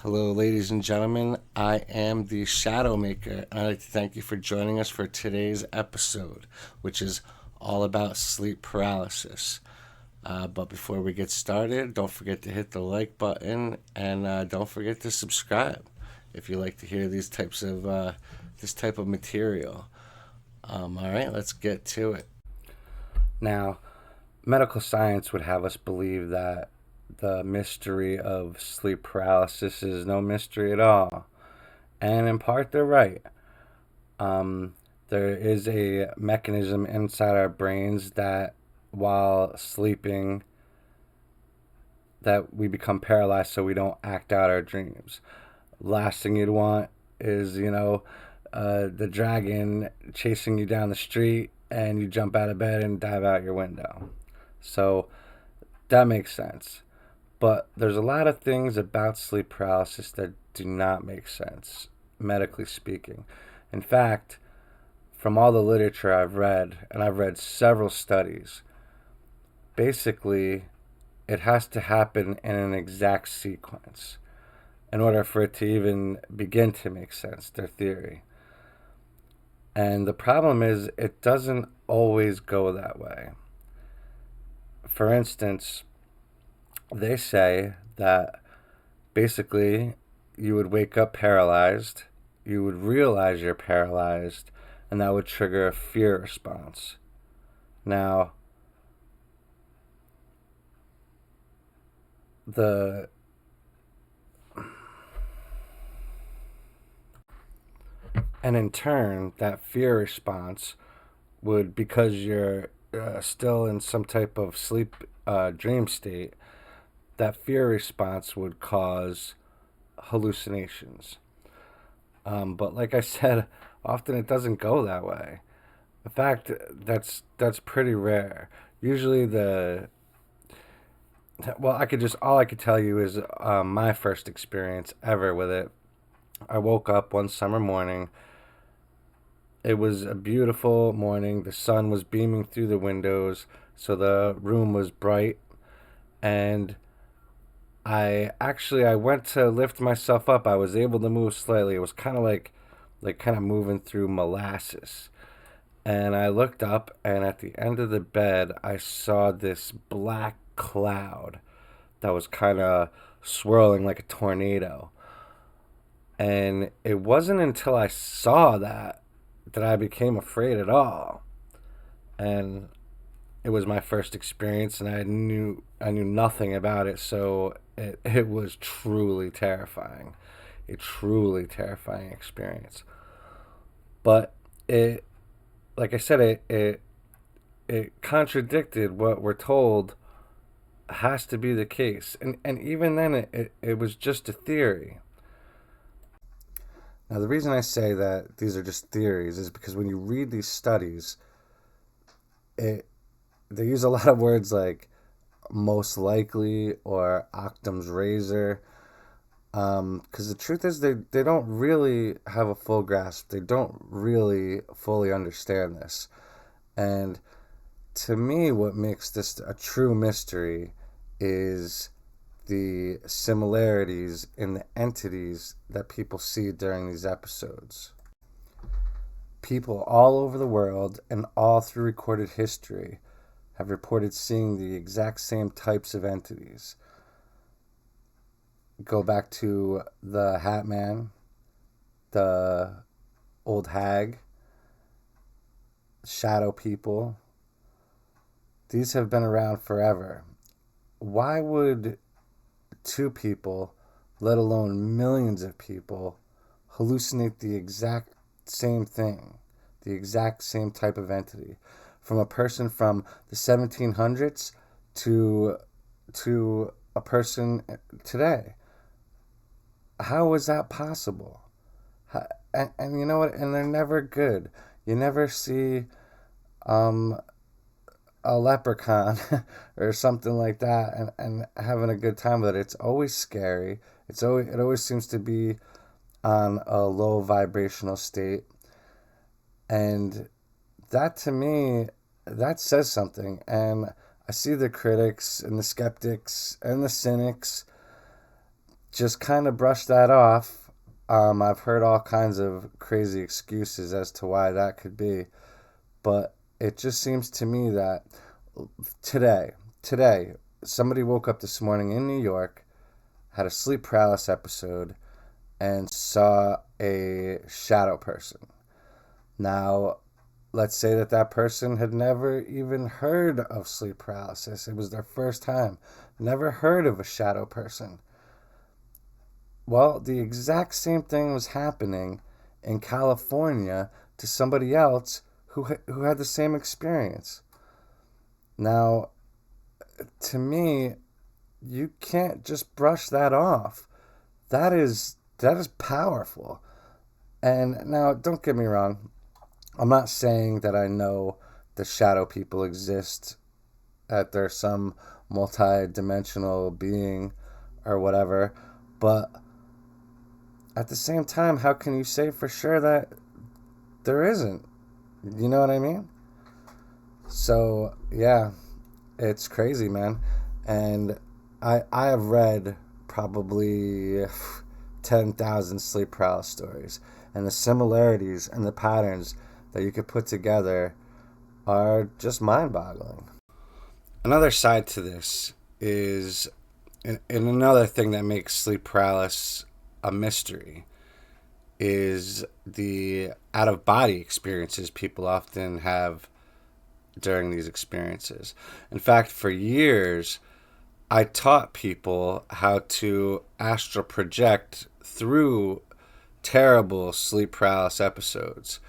Hello, ladies and gentlemen. I am the Shadow Maker. I'd like to thank you for joining us for today's episode, which is all about sleep paralysis. But before we get started, don't forget to hit the like button and don't forget to subscribe if you like to hear this type of material. All right, let's get to it. Now, medical science would have us believe that the mystery of sleep paralysis is no mystery at all. And in part, they're right. Um, there is a mechanism inside our brains that while sleeping, that we become paralyzed so we don't act out our dreams. Last thing you'd want is, the dragon chasing you down the street and you jump out of bed and dive out your window. So that makes sense. But there's a lot of things about sleep paralysis that do not make sense, medically speaking. In fact, from all the literature I've read, and I've read several studies, basically it has to happen in an exact sequence in order for it to even begin to make sense, their theory. And the problem is, it doesn't always go that way. For instance, they say that basically you would wake up paralyzed, you would realize you're paralyzed, and that would trigger a fear response. Now, and in turn, that fear response would, because you're still in some type of sleep dream state, that fear response would cause hallucinations. But like I said, often it doesn't go that way. In fact, that's pretty rare. Usually all I could tell you is my first experience ever with it. I woke up one summer morning. It was a beautiful morning. The sun was beaming through the windows, so the room was bright. And I went to lift myself up. I was able to move slightly. It was kind of like kind of moving through molasses. And I looked up, and at the end of the bed, I saw this black cloud that was kind of swirling like a tornado. And it wasn't until I saw that I became afraid at all. And it was my first experience, and I knew nothing about it, so it was truly terrifying, a truly terrifying experience. But it, like I said, it contradicted what we're told has to be the case, and even then, it was just a theory. Now, the reason I say that these are just theories is because when you read these studies, it they use a lot of words like most likely or Occam's razor. Because the truth is, they don't really have a full grasp. They don't really fully understand this. And to me, what makes this a true mystery is the similarities in the entities that people see during these episodes. People all over the world and all through recorded history have reported seeing the exact same types of entities. Go back to the Hat Man, the old hag, shadow people. These have been around forever. Why would two people, let alone millions of people, hallucinate the exact same thing, the exact same type of entity, from a person from the 1700s to a person today? How is that possible? And you know what? And they're never good. You never see um, a leprechaun or something like that and having a good time with it. It's always scary. It always seems to be on a low vibrational state. And that, to me, that says something. And I see the critics and the skeptics and the cynics just kind of brush that off. I've heard all kinds of crazy excuses as to why that could be, but it just seems to me that today, today, somebody woke up this morning in New York, had a sleep paralysis episode, and saw a shadow person. Now, let's say that that person had never even heard of sleep paralysis. It was their first time. Never heard of a shadow person. Well, the exact same thing was happening in California to somebody else who had the same experience. Now, to me, you can't just brush that off. That is powerful. And now, don't get me wrong. I'm not saying that I know the shadow people exist, that there's some multi-dimensional being or whatever, but at the same time, how can you say for sure that there isn't? You know what I mean? So, yeah, it's crazy, man. And I have read probably 10,000 sleep paralysis stories, and the similarities and the patterns that you could put together are just mind-boggling. Another side to this is, and another thing that makes sleep paralysis a mystery, is the out of body experiences people often have during these experiences. In fact, for years, I taught people how to astral project through terrible sleep paralysis episodes.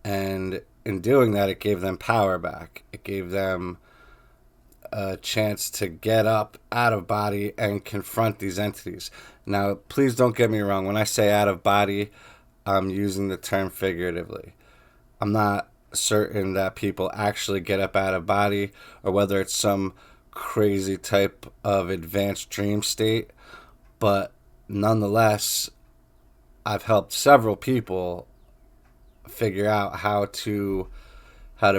And in doing that, it gave them power back. It gave them a chance to get up out of body and confront these entities. Now, please don't get me wrong. When I say out of body, I'm using the term figuratively. I'm not certain that people actually get up out of body or whether it's some crazy type of advanced dream state, but nonetheless, I've helped several people figure out how to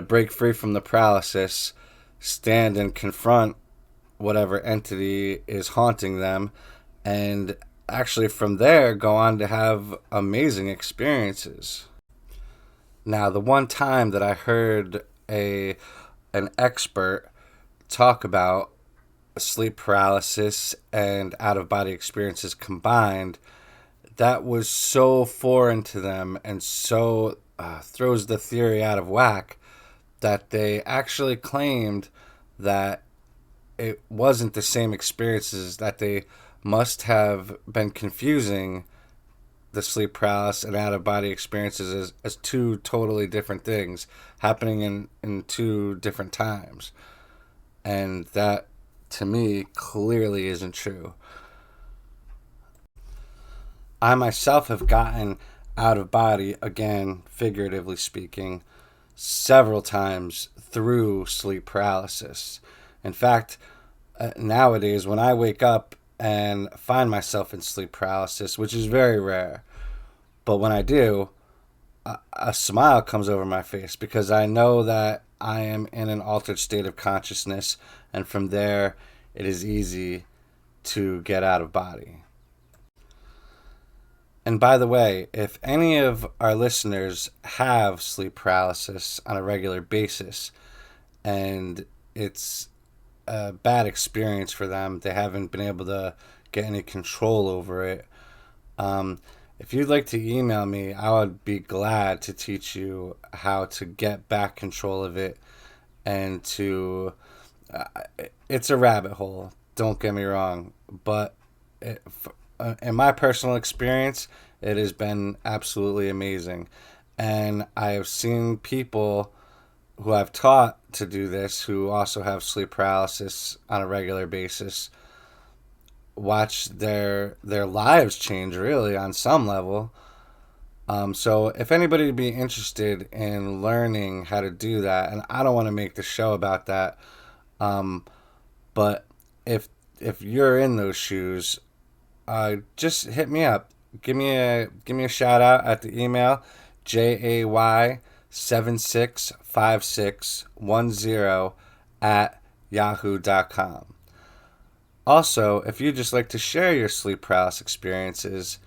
break free from the paralysis, stand and confront whatever entity is haunting them, and actually from there go on to have amazing experiences. Now, the one time that I heard an expert talk about sleep paralysis and out of body experiences combined, that was so foreign to them and so throws the theory out of whack that they actually claimed that it wasn't the same experiences, that they must have been confusing the sleep paralysis and out of body experiences as two totally different things happening in two different times. And that, to me, clearly isn't true. I myself have gotten out of body, again, figuratively speaking, several times through sleep paralysis. In fact, nowadays, when I wake up and find myself in sleep paralysis, which is very rare, but when I do, a smile comes over my face because I know that I am in an altered state of consciousness, and from there, it is easy to get out of body. And by the way, if any of our listeners have sleep paralysis on a regular basis and it's a bad experience for them, they haven't been able to get any control over it, if you'd like to email me, I would be glad to teach you how to get back control of it and to. It's a rabbit hole, don't get me wrong, but in my personal experience, it has been absolutely amazing. And I have seen people who I've taught to do this who also have sleep paralysis on a regular basis watch their lives change really on some level. So if anybody would be interested in learning how to do that, and I don't want to make the show about that, but if you're in those shoes, just hit me up. Give me a shout out at the email jay765610 at yahoo.com. Also, if you'd just like to share your sleep paralysis experiences,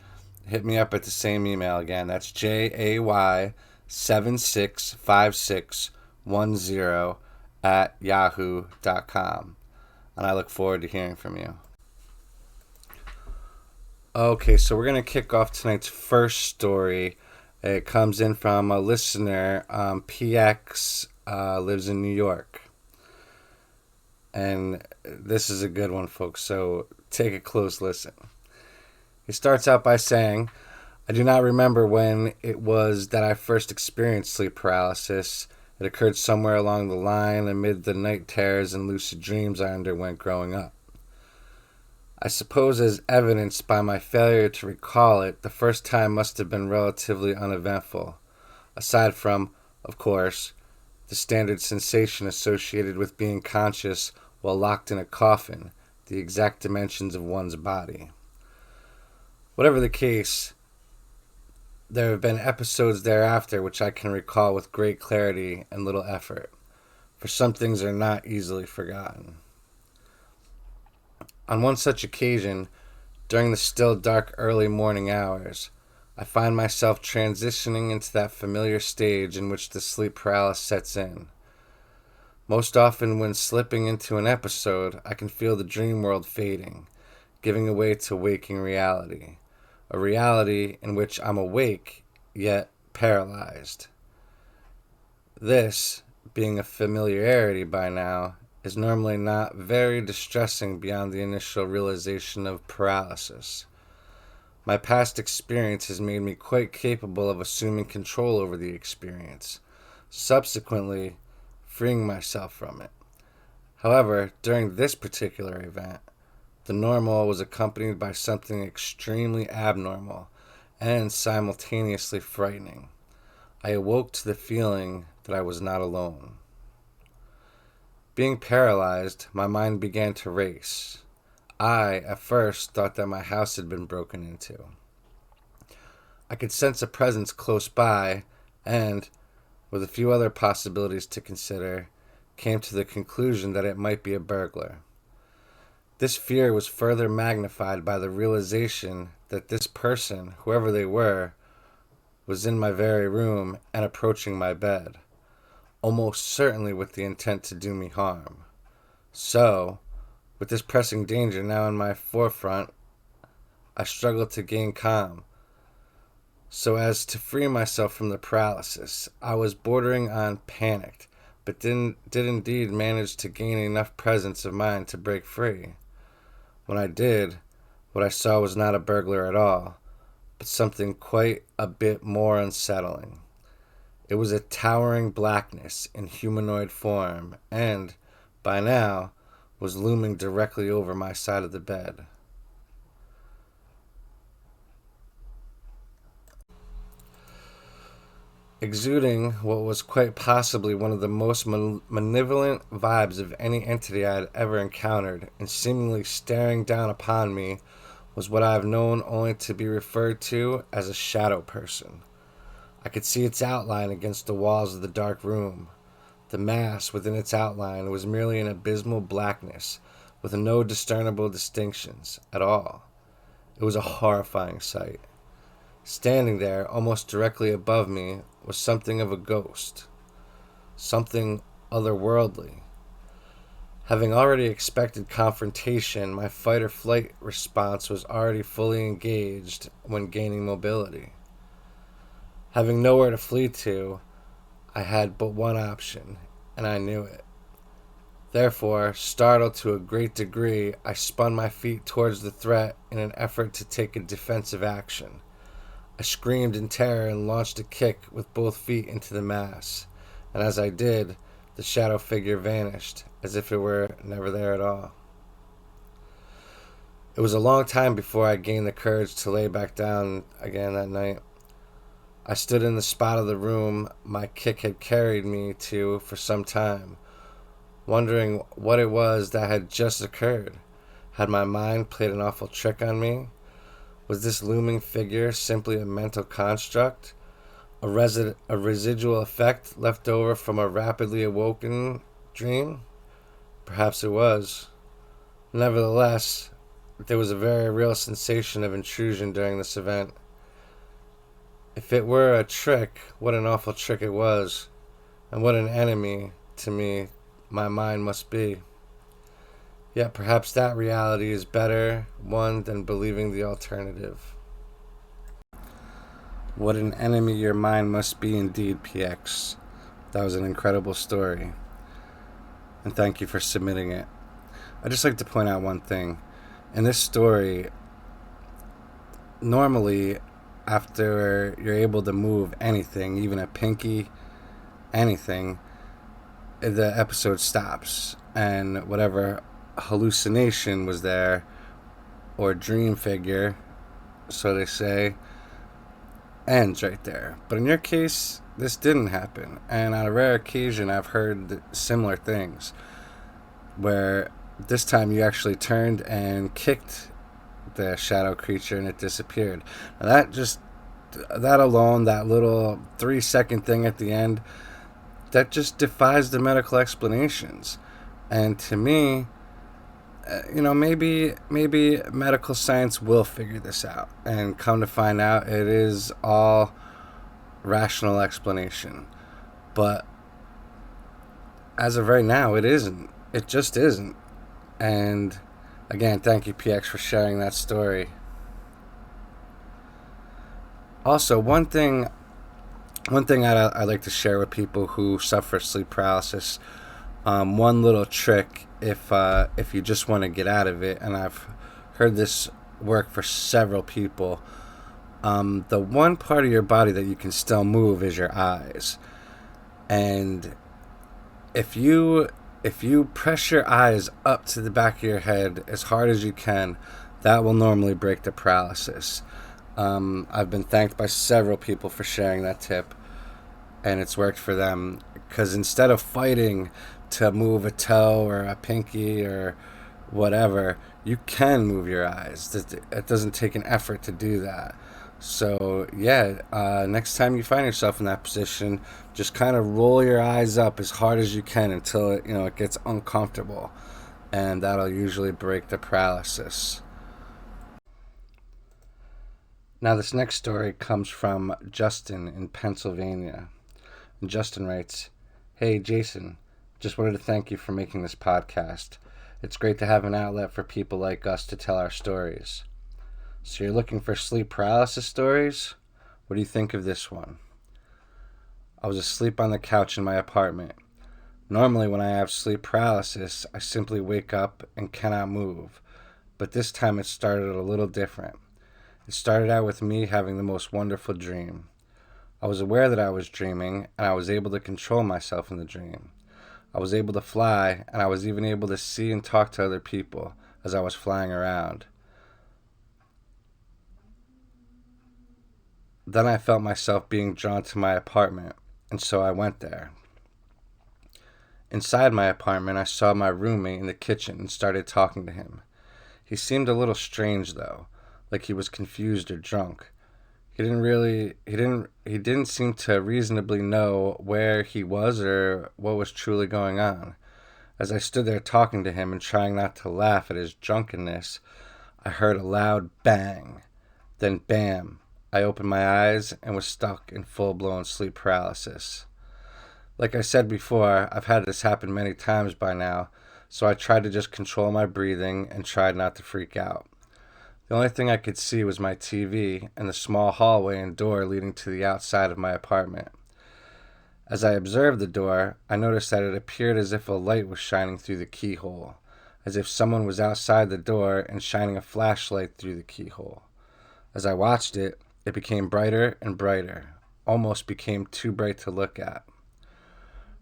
hit me up at the same email again. That's jay765610 at yahoo.com. And I look forward to hearing from you. Okay, so we're going to kick off tonight's first story. It comes in from a listener. PX lives in New York. And this is a good one, folks, so take a close listen. He starts out by saying, I do not remember when it was that I first experienced sleep paralysis. It occurred somewhere along the line amid the night terrors and lucid dreams I underwent growing up. I suppose, as evidenced by my failure to recall it, the first time must have been relatively uneventful, aside from, of course, the standard sensation associated with being conscious while locked in a coffin, the exact dimensions of one's body. Whatever the case, there have been episodes thereafter which I can recall with great clarity and little effort, for some things are not easily forgotten. On one such occasion, during the still dark early morning hours, I find myself transitioning into that familiar stage in which the sleep paralysis sets in. Most often when slipping into an episode, I can feel the dream world fading, giving way to waking reality, a reality in which I'm awake, yet paralyzed. This, being a familiarity by now, is normally not very distressing beyond the initial realization of paralysis. My past experience has made me quite capable of assuming control over the experience, subsequently freeing myself from it. However, during this particular event, the normal was accompanied by something extremely abnormal and simultaneously frightening. I awoke to the feeling that I was not alone. Being paralyzed, my mind began to race. I, at first, thought that my house had been broken into. I could sense a presence close by and, with a few other possibilities to consider, came to the conclusion that it might be a burglar. This fear was further magnified by the realization that this person, whoever they were, was in my very room and approaching my bed, almost certainly with the intent to do me harm. So, with this pressing danger now in my forefront, I struggled to gain calm, so as to free myself from the paralysis. I was bordering on panicked, but did indeed manage to gain enough presence of mind to break free. When I did, what I saw was not a burglar at all, but something quite a bit more unsettling. It was a towering blackness in humanoid form and, by now, was looming directly over my side of the bed. Exuding what was quite possibly one of the most malevolent vibes of any entity I had ever encountered, and seemingly staring down upon me, was what I have known only to be referred to as a shadow person. I could see its outline against the walls of the dark room. The mass within its outline was merely an abysmal blackness, with no discernible distinctions at all. It was a horrifying sight. Standing there, almost directly above me, was something of a ghost, something otherworldly. Having already expected confrontation, my fight-or-flight response was already fully engaged when gaining mobility. Having nowhere to flee to, I had but one option, and I knew it. Therefore, startled to a great degree, I spun my feet towards the threat in an effort to take a defensive action. I screamed in terror and launched a kick with both feet into the mass, and as I did, the shadow figure vanished, as if it were never there at all. It was a long time before I gained the courage to lay back down again that night. I stood in the spot of the room my kick had carried me to for some time, wondering what it was that had just occurred. Had my mind played an awful trick on me? Was this looming figure simply a mental construct? A residual effect left over from a rapidly awoken dream? Perhaps it was. Nevertheless, there was a very real sensation of intrusion during this event. If it were a trick, what an awful trick it was, and what an enemy to me my mind must be. Yet perhaps that reality is better one than believing the alternative. What an enemy your mind must be indeed, PX. That was an incredible story, and thank you for submitting it. I'd just like to point out one thing. In this story, normally, after you're able to move anything, even a pinky, anything, the episode stops. And whatever hallucination was there, or dream figure, so they say, ends right there. But in your case, this didn't happen. And on a rare occasion, I've heard similar things where this time you actually turned and kicked the shadow creature and it disappeared. Now that alone, that little 3-second thing at the end, that just defies the medical explanations. And to me, maybe medical science will figure this out, and come to find out, it is all rational explanation. But as of right now, it isn't. It just isn't. And again, thank you, PX, for sharing that story. Also, one thing I'd like to share with people who suffer sleep paralysis. One little trick, if you just want to get out of it, and I've heard this work for several people. The one part of your body that you can still move is your eyes, and if you press your eyes up to the back of your head as hard as you can, that will normally break the paralysis. I've been thanked by several people for sharing that tip, and it's worked for them, because instead of fighting to move a toe or a pinky or whatever, you can move your eyes. It doesn't take an effort to do that. So yeah, next time you find yourself in that position, just kind of roll your eyes up as hard as you can until it gets uncomfortable, and that'll usually break the paralysis. Now this next story comes from Justin in Pennsylvania. And Justin writes, "Hey Jason, just wanted to thank you for making this podcast. It's great to have an outlet for people like us to tell our stories. So you're looking for sleep paralysis stories? What do you think of this one? I was asleep on the couch in my apartment. Normally when I have sleep paralysis, I simply wake up and cannot move. But this time it started a little different. It started out with me having the most wonderful dream. I was aware that I was dreaming, and I was able to control myself in the dream. I was able to fly, and I was even able to see and talk to other people as I was flying around. Then I felt myself being drawn to my apartment, and so I went there. Inside my apartment, I saw my roommate in the kitchen and started talking to him. He seemed a little strange, though, like he was confused or drunk. He didn't seem to reasonably know where he was or what was truly going on. As I stood there talking to him and trying not to laugh at his drunkenness, I heard a loud bang. Then bam, I opened my eyes and was stuck in full-blown sleep paralysis. Like I said before, I've had this happen many times by now, so I tried to just control my breathing and tried not to freak out. The only thing I could see was my TV and the small hallway and door leading to the outside of my apartment. As I observed the door, I noticed that it appeared as if a light was shining through the keyhole, as if someone was outside the door and shining a flashlight through the keyhole. As I watched it, it became brighter and brighter, almost became too bright to look at.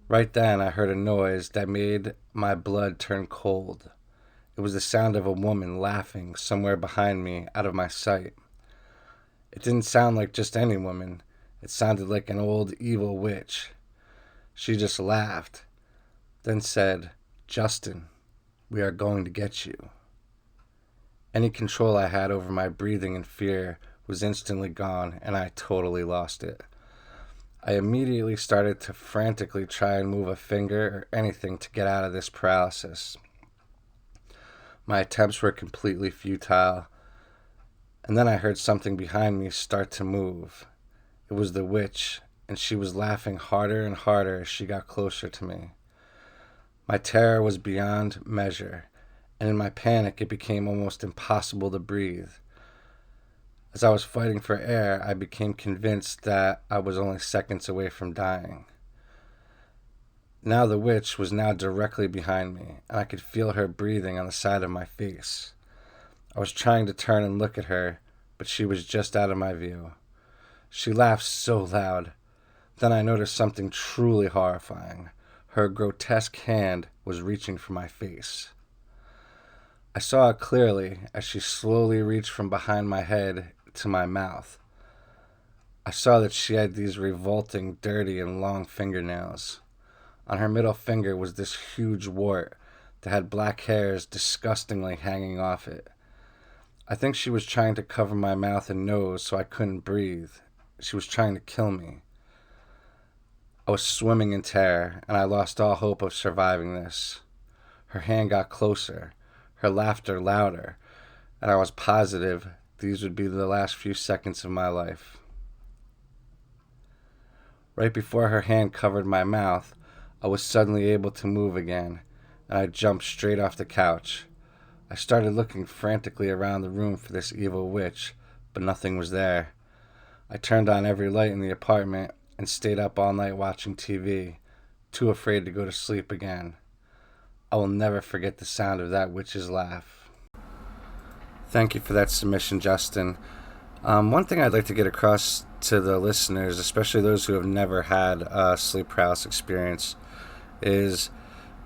Right then, I heard a noise that made my blood turn cold. It was the sound of a woman laughing somewhere behind me, out of my sight. It didn't sound like just any woman. It sounded like an old evil witch. She just laughed, then said, "Justin, we are going to get you." Any control I had over my breathing and fear was instantly gone, and I totally lost it. I immediately started to frantically try and move a finger or anything to get out of this paralysis. My attempts were completely futile, and then I heard something behind me start to move. It was the witch, and she was laughing harder and harder as she got closer to me. My terror was beyond measure, and in my panic it became almost impossible to breathe. As I was fighting for air, I became convinced that I was only seconds away from dying. Now the witch was now directly behind me, and I could feel her breathing on the side of my face. I was trying to turn and look at her, but she was just out of my view. She laughed so loud. Then I noticed something truly horrifying. Her grotesque hand was reaching for my face. I saw it clearly as she slowly reached from behind my head to my mouth. I saw that she had these revolting, dirty, and long fingernails. On her middle finger was this huge wart that had black hairs disgustingly hanging off it. I think she was trying to cover my mouth and nose so I couldn't breathe. She was trying to kill me. I was swimming in terror, and I lost all hope of surviving this. Her hand got closer, her laughter louder, and I was positive these would be the last few seconds of my life. Right before her hand covered my mouth, I was suddenly able to move again, and I jumped straight off the couch. I started looking frantically around the room for this evil witch, but nothing was there. I turned on every light in the apartment and stayed up all night watching TV, too afraid to go to sleep again. I will never forget the sound of that witch's laugh. Thank you for that submission, Justin. One thing I'd like to get across to the listeners, especially those who have never had a sleep paralysis experience, is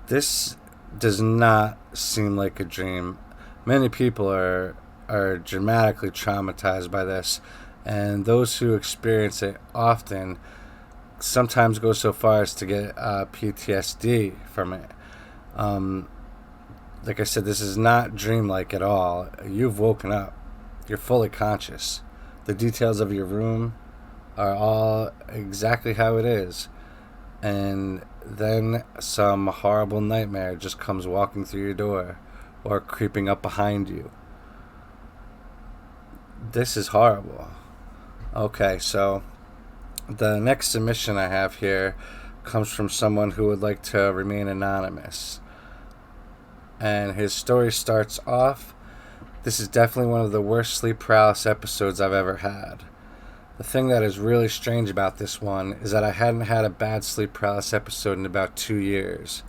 this does not seem like a dream. Many people are dramatically traumatized by this, and those who experience it often sometimes go so far as to get PTSD from it. Like I said, this is not dreamlike at all. You've woken up. You're fully conscious. The details of your room are all exactly how it is. And then some horrible nightmare just comes walking through your door or creeping up behind you. This is horrible. Okay, so the next submission I have here comes from someone who would like to remain anonymous. And his story starts off, "This is definitely one of the worst sleep paralysis episodes I've ever had. The thing that is really strange about this one is that I hadn't had a bad sleep paralysis episode in about 2 years.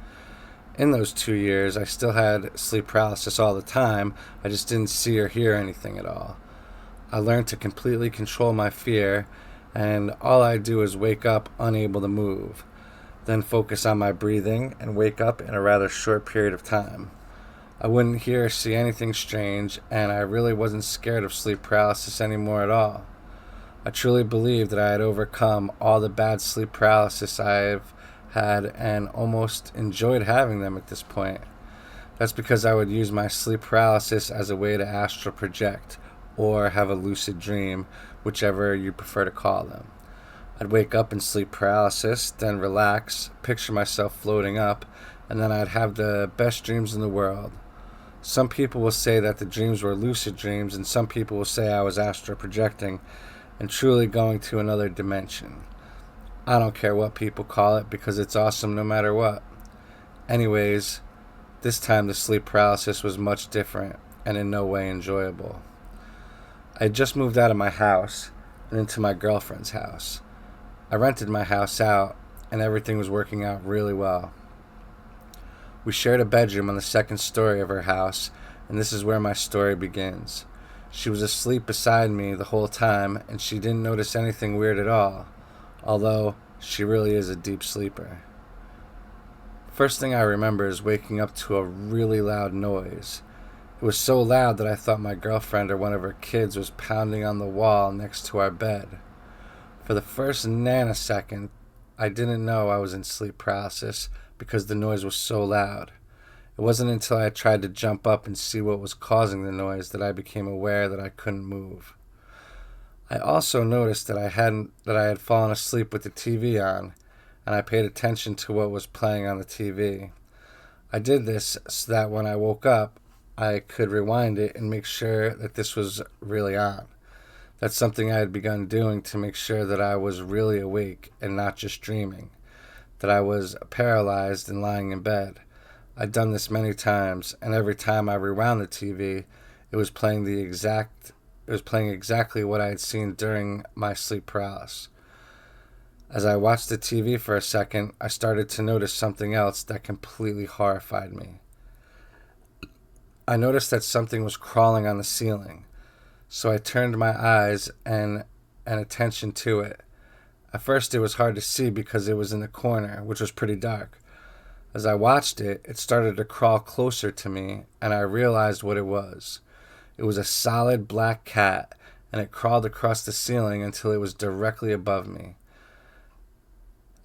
In those 2 years, I still had sleep paralysis all the time, I just didn't see or hear anything at all. I learned to completely control my fear, and all I do is wake up unable to move, then focus on my breathing and wake up in a rather short period of time. I wouldn't hear or see anything strange, and I really wasn't scared of sleep paralysis anymore at all. I truly believed that I had overcome all the bad sleep paralysis I've had and almost enjoyed having them at this point. That's because I would use my sleep paralysis as a way to astral project or have a lucid dream, whichever you prefer to call them. I'd wake up in sleep paralysis, then relax, picture myself floating up, and then I'd have the best dreams in the world. Some people will say that the dreams were lucid dreams, and some people will say I was astral projecting and truly going to another dimension. I don't care what people call it because it's awesome no matter what. Anyways, this time the sleep paralysis was much different and in no way enjoyable. I had just moved out of my house and into my girlfriend's house. I rented my house out and everything was working out really well. We shared a bedroom on the second story of her house, and this is where my story begins. She was asleep beside me the whole time, and she didn't notice anything weird at all, although she really is a deep sleeper. First thing I remember is waking up to a really loud noise. It was so loud that I thought my girlfriend or one of her kids was pounding on the wall next to our bed. For the first nanosecond, I didn't know I was in sleep paralysis because the noise was so loud. It wasn't until I tried to jump up and see what was causing the noise that I became aware that I couldn't move. I also noticed that I had fallen asleep with the TV on, and I paid attention to what was playing on the TV. I did this so that when I woke up, I could rewind it and make sure that this was really on. That's something I had begun doing to make sure that I was really awake and not just dreaming, that I was paralyzed and lying in bed. I'd done this many times, and every time I rewound the TV, it was playing exactly what I had seen during my sleep paralysis. As I watched the TV for a second, I started to notice something else that completely horrified me. I noticed that something was crawling on the ceiling, so I turned my eyes and attention to it. At first it was hard to see because it was in the corner, which was pretty dark. As I watched it, it started to crawl closer to me, and I realized what it was. It was a solid black cat, and it crawled across the ceiling until it was directly above me.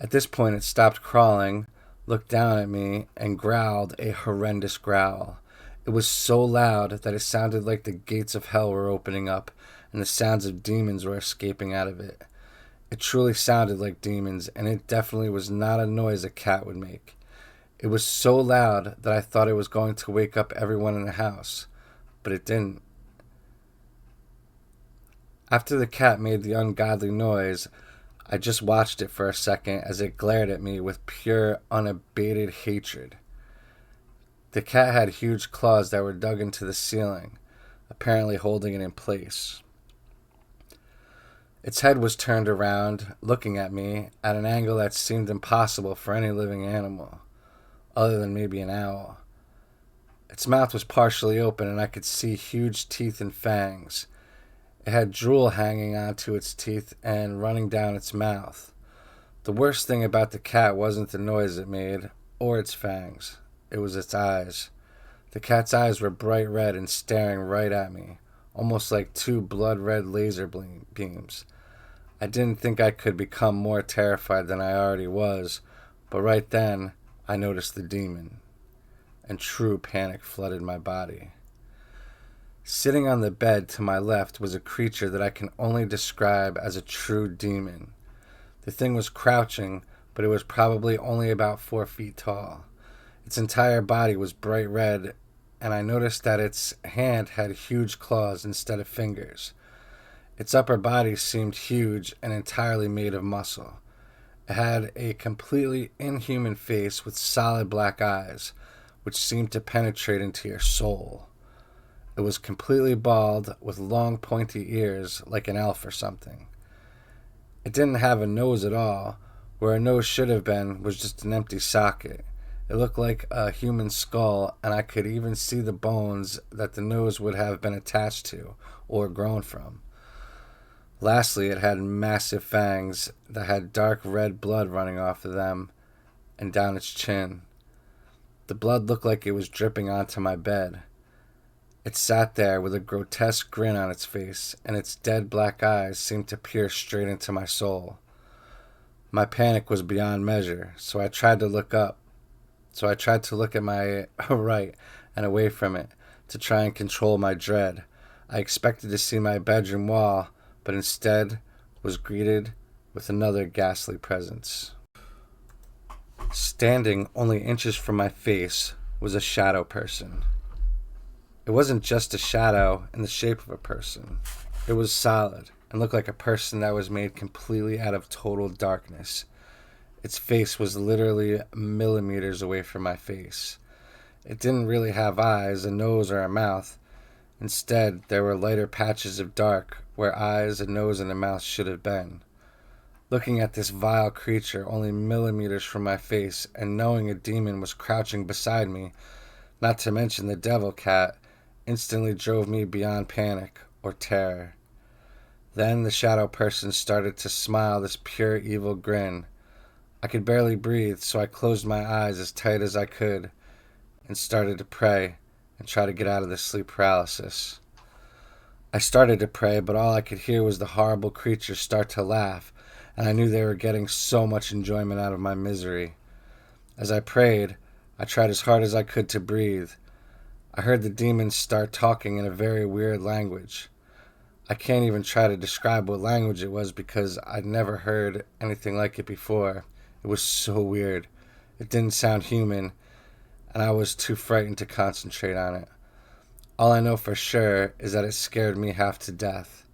At this point it stopped crawling, looked down at me, and growled a horrendous growl. It was so loud that it sounded like the gates of hell were opening up, and the sounds of demons were escaping out of it. It truly sounded like demons, and it definitely was not a noise a cat would make. It was so loud that I thought it was going to wake up everyone in the house, but it didn't. After the cat made the ungodly noise, I just watched it for a second as it glared at me with pure, unabated hatred. The cat had huge claws that were dug into the ceiling, apparently holding it in place. Its head was turned around, looking at me at an angle that seemed impossible for any living animal, other than maybe an owl. Its mouth was partially open, and I could see huge teeth and fangs. It had drool hanging onto its teeth and running down its mouth. The worst thing about the cat wasn't the noise it made, or its fangs. It was its eyes. The cat's eyes were bright red and staring right at me, almost like two blood-red laser beams. I didn't think I could become more terrified than I already was, but right then, I noticed the demon, and true panic flooded my body. Sitting on the bed to my left was a creature that I can only describe as a true demon. The thing was crouching, but it was probably only about 4 feet tall. Its entire body was bright red, and I noticed that its hand had huge claws instead of fingers. Its upper body seemed huge and entirely made of muscle. It had a completely inhuman face with solid black eyes, which seemed to penetrate into your soul. It was completely bald with long pointy ears like an elf or something. It didn't have a nose at all. Where a nose should have been was just an empty socket. It looked like a human skull, and I could even see the bones that the nose would have been attached to or grown from. Lastly, it had massive fangs that had dark red blood running off of them and down its chin. The blood looked like it was dripping onto my bed. It sat there with a grotesque grin on its face, and its dead black eyes seemed to pierce straight into my soul. My panic was beyond measure, so I tried to look at my right and away from it to try and control my dread. I expected to see my bedroom wall, but instead was greeted with another ghastly presence. Standing only inches from my face was a shadow person. It wasn't just a shadow in the shape of a person. It was solid and looked like a person that was made completely out of total darkness. Its face was literally millimeters away from my face. It didn't really have eyes, a nose, or a mouth. Instead, there were lighter patches of dark where eyes, a nose, and a mouth should have been. Looking at this vile creature only millimeters from my face and knowing a demon was crouching beside me, not to mention the devil cat, instantly drove me beyond panic or terror. Then the shadow person started to smile this pure evil grin. I could barely breathe, so I closed my eyes as tight as I could and started to pray and try to get out of this sleep paralysis. I started to pray, but all I could hear was the horrible creature start to laugh, and I knew they were getting so much enjoyment out of my misery. As I prayed, I tried as hard as I could to breathe. I heard the demons start talking in a very weird language. I can't even try to describe what language it was because I'd never heard anything like it before. It was so weird. It didn't sound human, and I was too frightened to concentrate on it. All I know for sure is that it scared me half to death.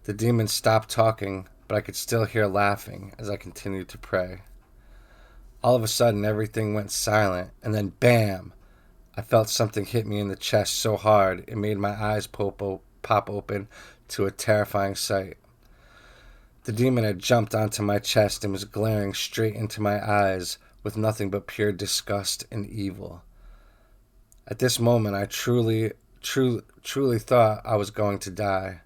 The demon stopped talking, but I could still hear laughing as I continued to pray. All of a sudden, everything went silent, and then bam! I felt something hit me in the chest so hard it made my eyes pop open to a terrifying sight. The demon had jumped onto my chest and was glaring straight into my eyes with nothing but pure disgust and evil. At this moment, I truly thought I was going to die,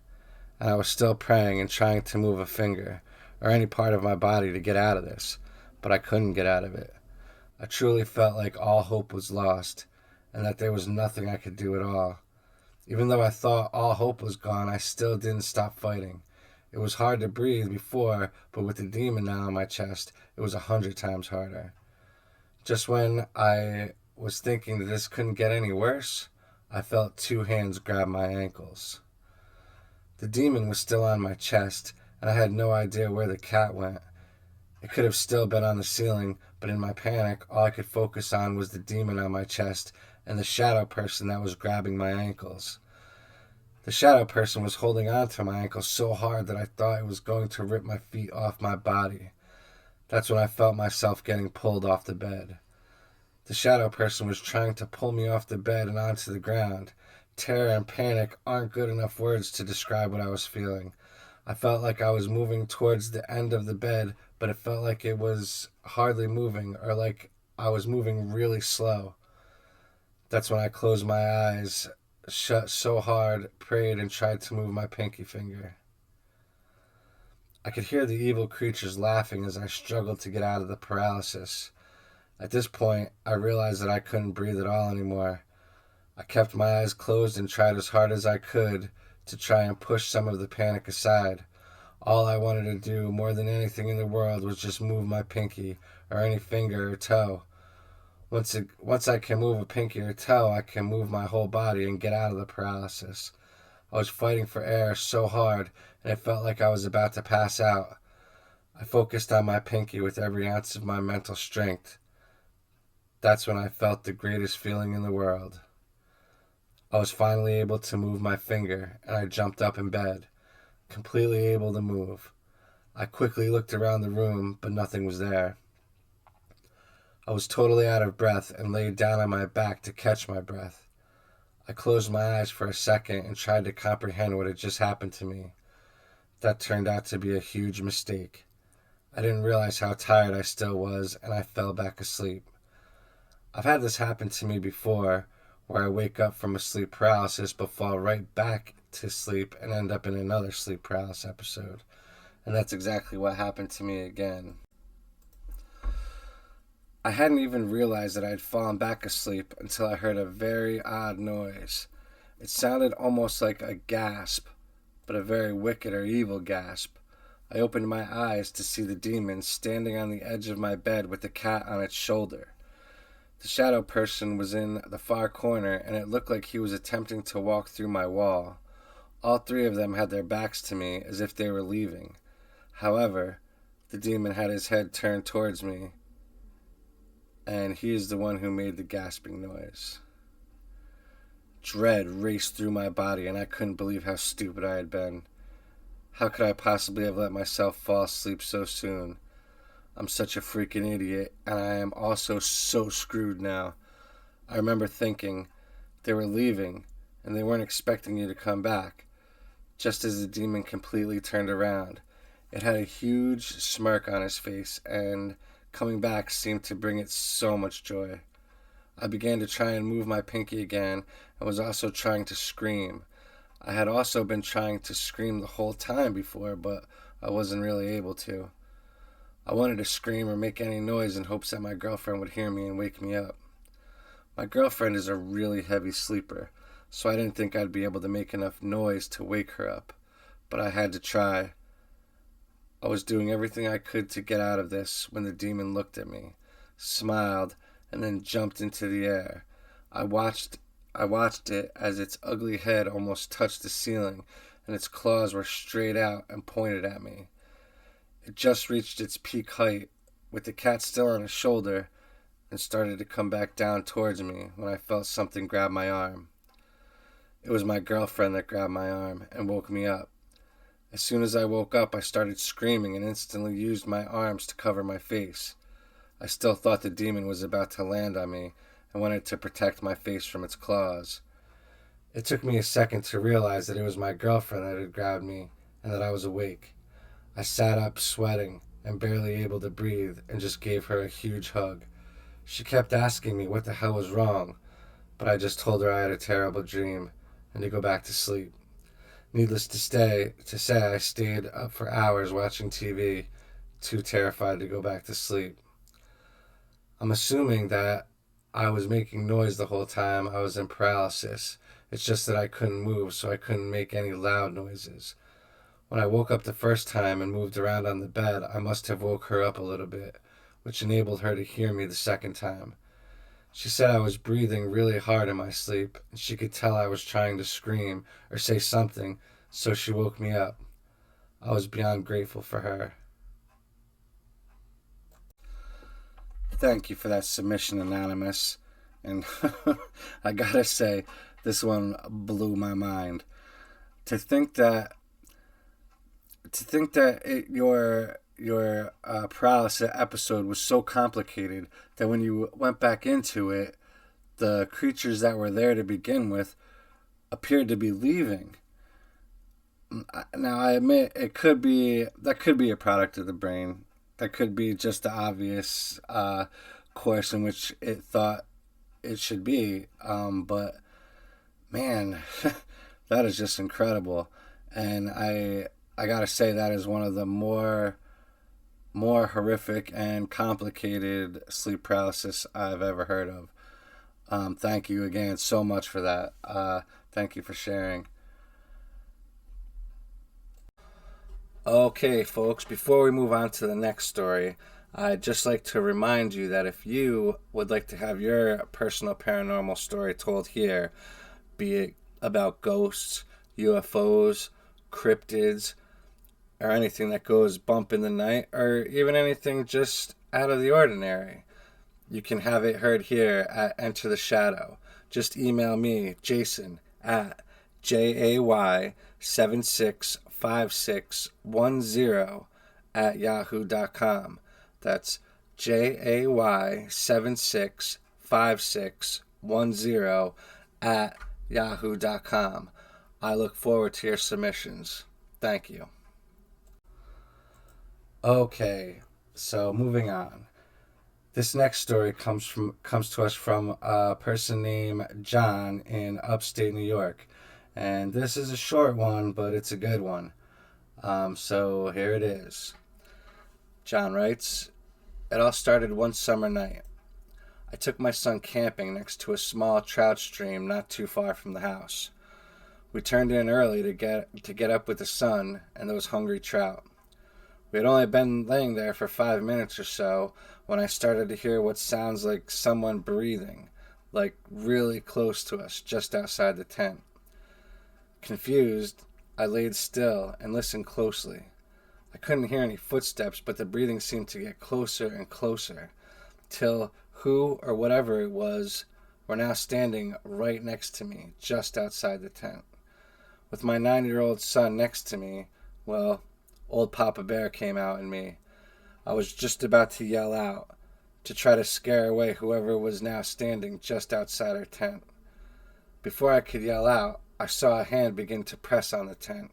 and I was still praying and trying to move a finger or any part of my body to get out of this, but I couldn't get out of it. I truly felt like all hope was lost and that there was nothing I could do at all. Even though I thought all hope was gone, I still didn't stop fighting. It was hard to breathe before, but with the demon now on my chest, it was 100 times harder. Just when I was thinking that this couldn't get any worse, I felt two hands grab my ankles. The demon was still on my chest, and I had no idea where the cat went. It could have still been on the ceiling, but in my panic, all I could focus on was the demon on my chest and the shadow person that was grabbing my ankles. The shadow person was holding on to my ankles so hard that I thought it was going to rip my feet off my body. That's when I felt myself getting pulled off the bed. The shadow person was trying to pull me off the bed and onto the ground. Terror and panic aren't good enough words to describe what I was feeling. I felt like I was moving towards the end of the bed, but it felt like it was hardly moving, or like I was moving really slow. That's when I closed my eyes, shut so hard, prayed, and tried to move my pinky finger. I could hear the evil creatures laughing as I struggled to get out of the paralysis. At this point, I realized that I couldn't breathe at all anymore. I kept my eyes closed and tried as hard as I could to try and push some of the panic aside. All I wanted to do, more than anything in the world, was just move my pinky or any finger or toe. Once I can move a pinky or toe, I can move my whole body and get out of the paralysis. I was fighting for air so hard, and it felt like I was about to pass out. I focused on my pinky with every ounce of my mental strength. That's when I felt the greatest feeling in the world. I was finally able to move my finger, and I jumped up in bed, completely able to move. I quickly looked around the room, but nothing was there. I was totally out of breath and laid down on my back to catch my breath. I closed my eyes for a second and tried to comprehend what had just happened to me. That turned out to be a huge mistake. I didn't realize how tired I still was, and I fell back asleep. I've had this happen to me before, where I wake up from a sleep paralysis but fall right back to sleep and end up in another sleep paralysis episode. And that's exactly what happened to me again. I hadn't even realized that I had fallen back asleep until I heard a very odd noise. It sounded almost like a gasp, but a very wicked or evil gasp. I opened my eyes to see the demon standing on the edge of my bed with the cat on its shoulder. The shadow person was in the far corner, and it looked like he was attempting to walk through my wall. All three of them had their backs to me, as if they were leaving. However, the demon had his head turned towards me, and he is the one who made the gasping noise. Dread raced through my body, and I couldn't believe how stupid I had been. How could I possibly have let myself fall asleep so soon? I'm such a freaking idiot, and I am also so screwed now. I remember thinking, they were leaving, and they weren't expecting you to come back. Just as the demon completely turned around, it had a huge smirk on his face, and coming back seemed to bring it so much joy. I began to try and move my pinky again, and was also trying to scream. I had also been trying to scream the whole time before, but I wasn't really able to. I wanted to scream or make any noise in hopes that my girlfriend would hear me and wake me up. My girlfriend is a really heavy sleeper, so I didn't think I'd be able to make enough noise to wake her up, but I had to try. I was doing everything I could to get out of this when the demon looked at me, smiled, and then jumped into the air. I watched it as its ugly head almost touched the ceiling, and its claws were straight out and pointed at me. It just reached its peak height, with the cat still on its shoulder, and started to come back down towards me when I felt something grab my arm. It was my girlfriend that grabbed my arm and woke me up. As soon as I woke up, I started screaming and instantly used my arms to cover my face. I still thought the demon was about to land on me and wanted to protect my face from its claws. It took me a second to realize that it was my girlfriend that had grabbed me and that I was awake. I sat up, sweating and barely able to breathe, and just gave her a huge hug. She kept asking me what the hell was wrong, but I just told her I had a terrible dream and to go back to sleep. Needless to say, I stayed up for hours watching TV, too terrified to go back to sleep. I'm assuming that I was making noise the whole time I was in paralysis. It's just that I couldn't move, so I couldn't make any loud noises. When I woke up the first time and moved around on the bed, I must have woke her up a little bit, which enabled her to hear me the second time. She said I was breathing really hard in my sleep, and she could tell I was trying to scream or say something, so she woke me up. I was beyond grateful for her. Thank you for that submission, Anonymous. And I gotta say, this one blew my mind. To think that your paralysis episode was so complicated that when you went back into it, the creatures that were there to begin with appeared to be leaving. Now I admit could be a product of the brain. That could be just the obvious course in which it thought it should be. But man, that is just incredible. And I gotta say that is one of the more horrific and complicated sleep paralysis I've ever heard of. Thank you again so much for that. Thank you for sharing. Okay, folks, before we move on to the next story, I'd just like to remind you that if you would like to have your personal paranormal story told here, be it about ghosts, UFOs, cryptids, or anything that goes bump in the night, or even anything just out of the ordinary, you can have it heard here at Enter the Shadow. Just email me, Jason, at jay765610 at yahoo.com. That's jay765610 at yahoo.com. I look forward to your submissions. Thank you. Okay, so moving on. This next story comes to us from a person named John in upstate New York. And this is a short one, but it's a good one. So here it is. John writes, "It all started one summer night. I took my son camping next to a small trout stream not too far from the house. We turned in early to get up with the sun and those hungry trout. We had only been laying there for 5 minutes or so when I started to hear what sounds like someone breathing, like really close to us, just outside the tent. Confused, I laid still and listened closely. I couldn't hear any footsteps, but the breathing seemed to get closer and closer, till who or whatever it was were now standing right next to me, just outside the tent. With my 9-year-old son next to me, well, old Papa Bear came out in me. I was just about to yell out, to try to scare away whoever was now standing just outside our tent. Before I could yell out, I saw a hand begin to press on the tent.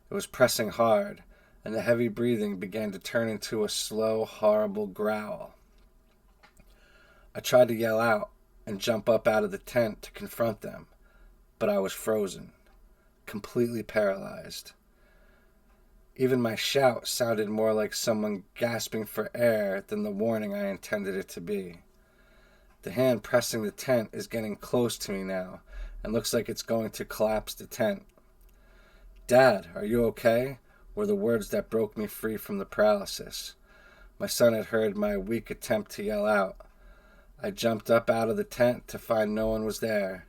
It was pressing hard, and the heavy breathing began to turn into a slow, horrible growl. I tried to yell out and jump up out of the tent to confront them, but I was frozen, completely paralyzed. Even my shout sounded more like someone gasping for air than the warning I intended it to be. The hand pressing the tent is getting close to me now, and looks like it's going to collapse the tent. 'Dad, are you okay?' were the words that broke me free from the paralysis. My son had heard my weak attempt to yell out. I jumped up out of the tent to find no one was there.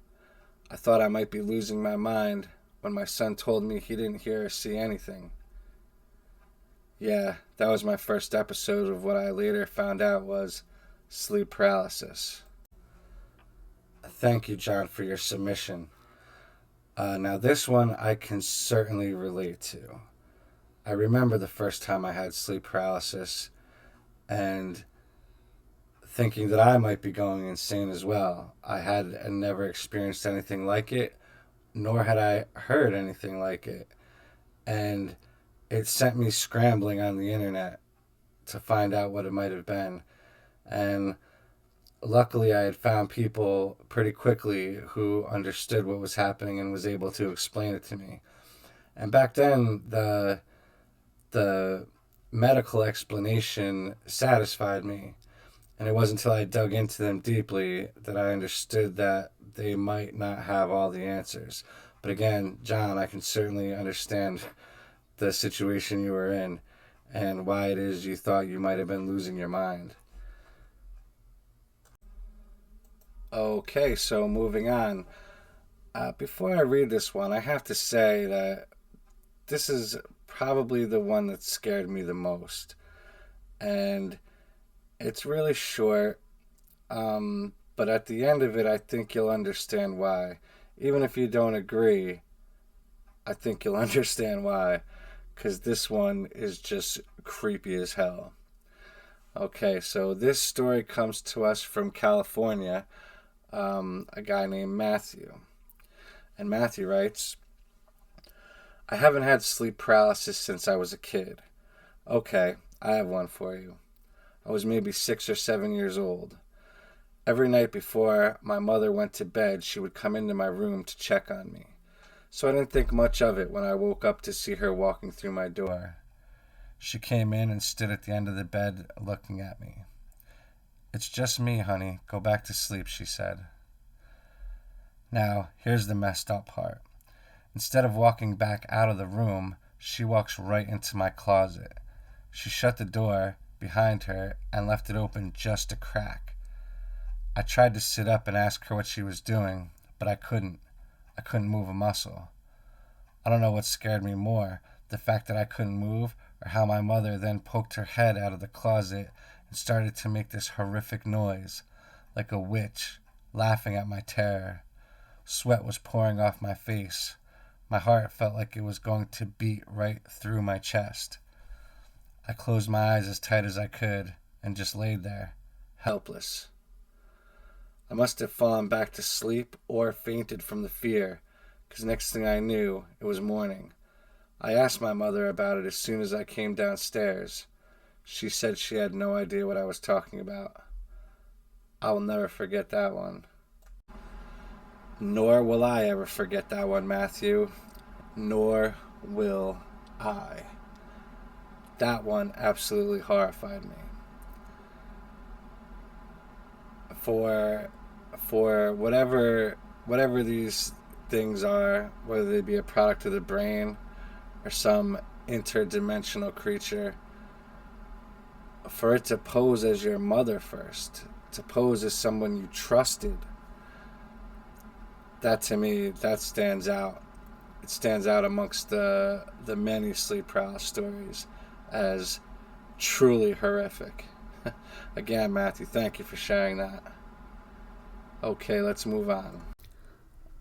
I thought I might be losing my mind when my son told me he didn't hear or see anything. Yeah, that was my first episode of what I later found out was sleep paralysis." Thank you, John, for your submission. Now, this one I can certainly relate to. I remember the first time I had sleep paralysis and thinking that I might be going insane as well. I had never experienced anything like it, nor had I heard anything like it. And it sent me scrambling on the internet to find out what it might have been. And luckily, I had found people pretty quickly who understood what was happening and was able to explain it to me. And back then, the medical explanation satisfied me. And it wasn't until I dug into them deeply that I understood that they might not have all the answers. But again, John, I can certainly understand the situation you were in and why it is you thought you might have been losing your mind. Okay, so moving on. Before I read this one, I have to say that this is probably the one that scared me the most. And it's really short, but at the end of it, I think you'll understand why. Even if you don't agree, I think you'll understand why, because this one is just creepy as hell. Okay, so this story comes to us from California, a guy named Matthew. And Matthew writes, I haven't had sleep paralysis since I was a kid. Okay, I have one for you. I was maybe 6 or 7 years old. Every night before my mother went to bed, she would come into my room to check on me. So I didn't think much of it when I woke up to see her walking through my door. She came in and stood at the end of the bed looking at me. It's just me, honey. Go back to sleep, she said. Now, here's the messed up part. Instead of walking back out of the room, she walks right into my closet. She shut the door behind her and left it open just a crack. I tried to sit up and ask her what she was doing, but I couldn't. I couldn't move a muscle. I don't know what scared me more, the fact that I couldn't move, or how my mother then poked her head out of the closet and started to make this horrific noise, like a witch, laughing at my terror. Sweat was pouring off my face. My heart felt like it was going to beat right through my chest. I closed my eyes as tight as I could and just laid there, helpless. I must have fallen back to sleep or fainted from the fear, because next thing I knew, it was morning. I asked my mother about it as soon as I came downstairs. She said she had no idea what I was talking about. I will never forget that one. Nor will I ever forget that one, Matthew. Nor will I. That one absolutely horrified me. For whatever these things are, whether they be a product of the brain or some interdimensional creature, for it to pose as your mother first, to pose as someone you trusted, that to me, that stands out. It stands out amongst the many sleep paralysis stories as truly horrific. Again, Matthew, thank you for sharing that. Okay, let's move on.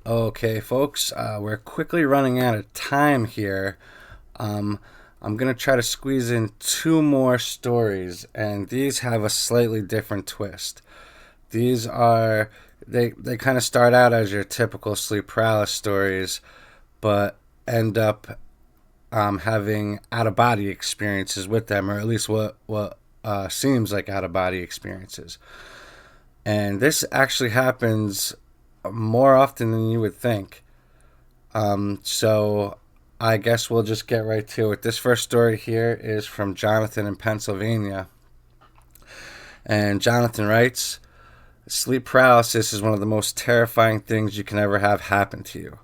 Okay, folks, we're quickly running out of time here. I'm going to try to squeeze in 2 more stories, and these have a slightly different twist. These are, they kind of start out as your typical sleep paralysis stories, but end up having out-of-body experiences with them, or at least what seems like out-of-body experiences. And this actually happens more often than you would think. So I guess we'll just get right to it. This first story here is from Jonathan in Pennsylvania. And Jonathan writes, sleep paralysis is one of the most terrifying things you can ever have happen to you.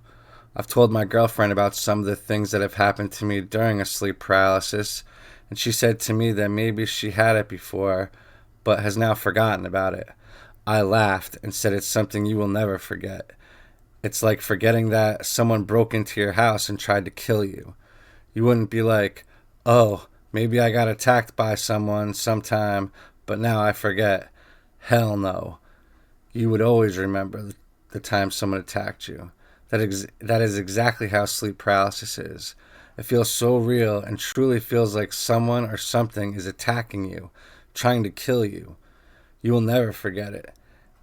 I've told my girlfriend about some of the things that have happened to me during a sleep paralysis, and she said to me that maybe she had it before, but has now forgotten about it. I laughed and said it's something you will never forget. It's like forgetting that someone broke into your house and tried to kill you. You wouldn't be like, oh, maybe I got attacked by someone sometime, but now I forget. Hell no. You would always remember the time someone attacked you. That is exactly how sleep paralysis is. It feels so real and truly feels like someone or something is attacking you, trying to kill you. You will never forget it,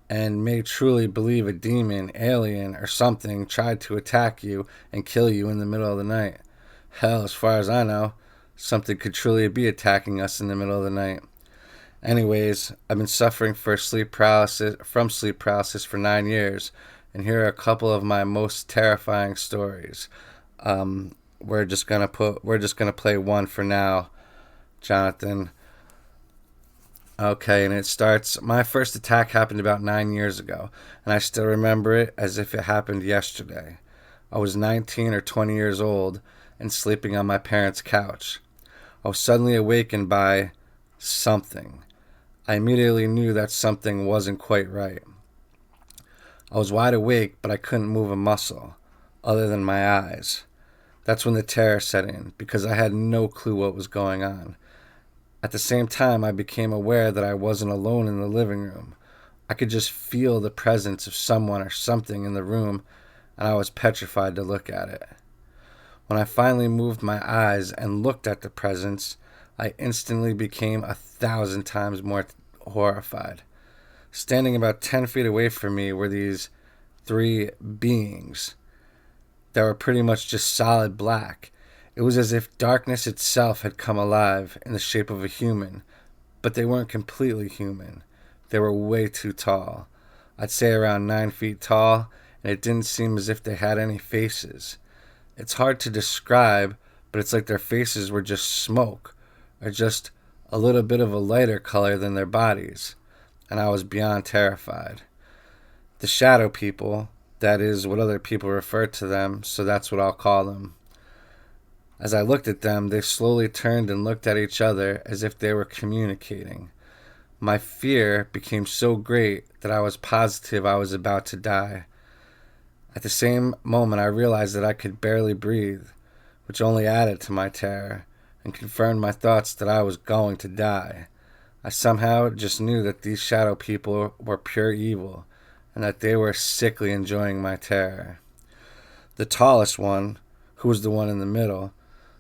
and may truly believe a demon, alien, or something tried to attack you and kill you in the middle of the night. Hell, as far as I know, something could truly be attacking us in the middle of the night. Anyways, I've been suffering from sleep paralysis for 9 years, and here are a couple of my most terrifying stories. We're just gonna play one for now, Jonathan. Okay, and it starts. My first attack happened about 9 years ago, and I still remember it as if it happened yesterday. I was 19 or 20 years old and sleeping on my parents' couch. I was suddenly awakened by something. I immediately knew that something wasn't quite right. I was wide awake, but I couldn't move a muscle, other than my eyes. That's when the terror set in, because I had no clue what was going on. At the same time, I became aware that I wasn't alone in the living room. I could just feel the presence of someone or something in the room, and I was petrified to look at it. When I finally moved my eyes and looked at the presence, I instantly became 1,000 times more horrified. Standing about 10 feet away from me were these three beings that were pretty much just solid black. It was as if darkness itself had come alive in the shape of a human, but they weren't completely human. They were way too tall. I'd say around 9 feet tall, and it didn't seem as if they had any faces. It's hard to describe, but it's like their faces were just smoke, or just a little bit of a lighter color than their bodies, and I was beyond terrified. The shadow people, that is what other people refer to them, so that's what I'll call them. As I looked at them, they slowly turned and looked at each other as if they were communicating. My fear became so great that I was positive I was about to die. At the same moment, I realized that I could barely breathe, which only added to my terror and confirmed my thoughts that I was going to die. I somehow just knew that these shadow people were pure evil and that they were sickly enjoying my terror. The tallest one, who was the one in the middle,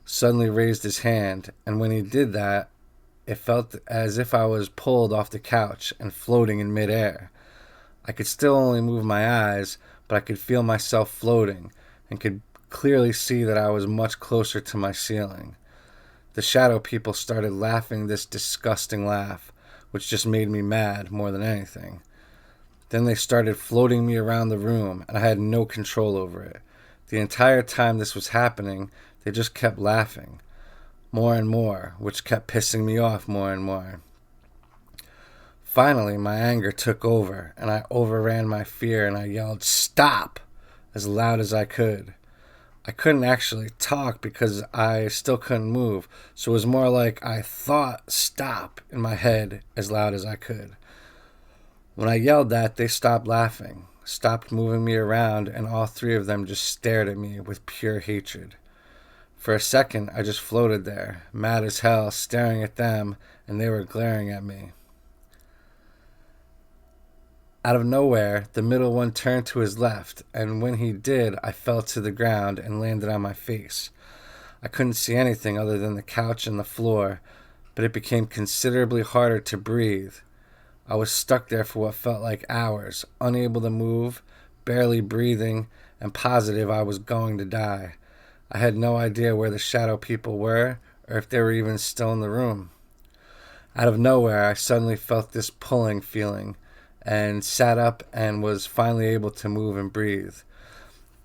suddenly raised his hand, and when he did that, it felt as if I was pulled off the couch and floating in midair. I could still only move my eyes, but I could feel myself floating and could clearly see that I was much closer to my ceiling. The shadow people started laughing this disgusting laugh, which just made me mad more than anything. Then they started floating me around the room, and I had no control over it. The entire time this was happening, they just kept laughing, more and more, which kept pissing me off more and more. Finally, my anger took over, and I overran my fear, and I yelled, "Stop!" as loud as I could. I couldn't actually talk because I still couldn't move, so it was more like I thought "stop" in my head as loud as I could. When I yelled that, they stopped laughing, stopped moving me around, and all three of them just stared at me with pure hatred. For a second, I just floated there, mad as hell, staring at them, and they were glaring at me. Out of nowhere, the middle one turned to his left, and when he did, I fell to the ground and landed on my face. I couldn't see anything other than the couch and the floor, but it became considerably harder to breathe. I was stuck there for what felt like hours, unable to move, barely breathing, and positive I was going to die. I had no idea where the shadow people were, or if they were even still in the room. Out of nowhere, I suddenly felt this pulling feeling, and sat up and was finally able to move and breathe.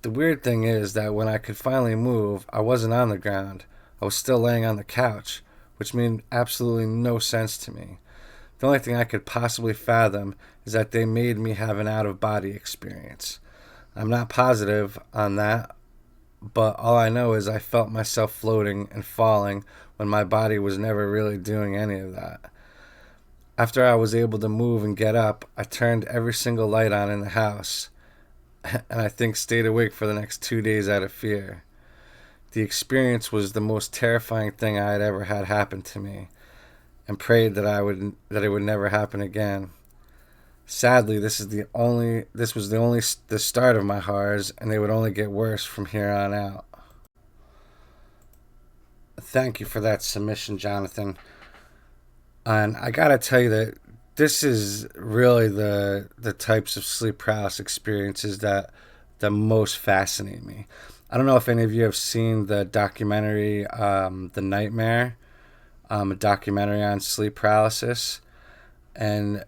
The weird thing is that when I could finally move, I wasn't on the ground. I was still laying on the couch, which made absolutely no sense to me. The only thing I could possibly fathom is that they made me have an out-of-body experience. I'm not positive on that, but all I know is I felt myself floating and falling when my body was never really doing any of that. After I was able to move and get up, I turned every single light on in the house, and I think stayed awake for the next 2 days out of fear. The experience was the most terrifying thing I had ever had happen to me, and prayed that it would never happen again. Sadly, this was the start of my horrors, and they would only get worse from here on out. Thank you for that submission, Jonathan. And I gotta tell you that this is really the types of sleep paralysis experiences that most fascinate me. I don't know if any of you have seen the documentary The Nightmare, a documentary on sleep paralysis. And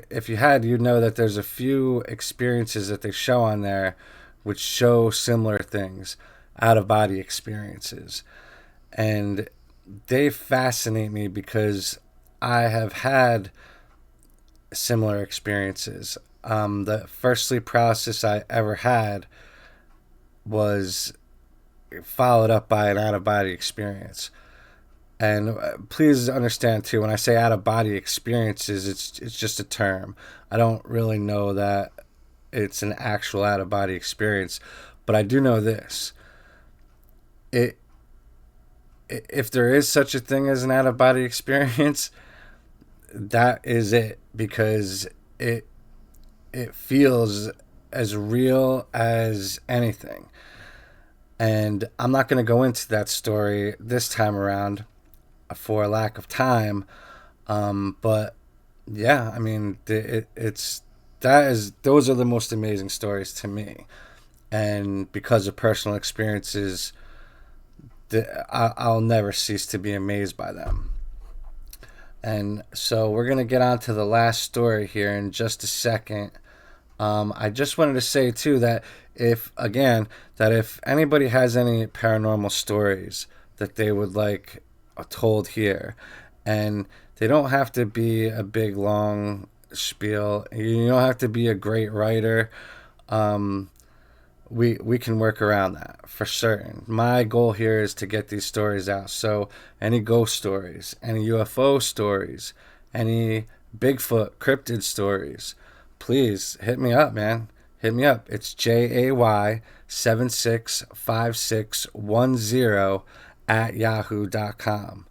if you had, you'd know that there's a few experiences that they show on there which show similar things, out of body experiences. And they fascinate me because I have had similar experiences. The first sleep paralysis I ever had was followed up by an out of body experience. And please understand too, when I say out of body experiences, it's just a term. I don't really know that it's an actual out of body experience, but I do know this: it if there is such a thing as an out of body experience, that is it, because it it feels as real as anything. And I'm not going to go into that story this time around for lack of time. But yeah, I mean, it's that is those are the most amazing stories to me, and because of personal experiences, I'll never cease to be amazed by them. And so we're gonna get on to the last story here in just a second. I just wanted to say too that if anybody has any paranormal stories that they would like told here, and they don't have to be a big long spiel. You don't have to be a great writer. Um, we can work around that for certain. My goal here is to get these stories out. So any ghost stories, any UFO stories, any Bigfoot cryptid stories, please hit me up, man. Hit me up. It's JAY765610 at yahoo.com.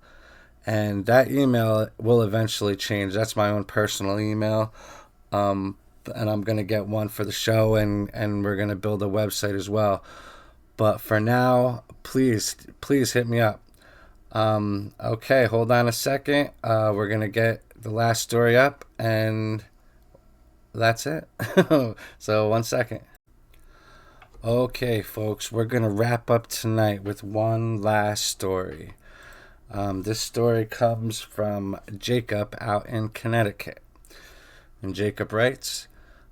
And that email will eventually change. That's my own personal email. Um, and I'm going to get one for the show, and we're going to build a website as well. But for now, please hit me up. Okay, hold on a second. We're going to get the last story up, and that's it. So, 1 second. Okay, folks, we're going to wrap up tonight with one last story. This story comes from Jacob out in Connecticut. And Jacob writes,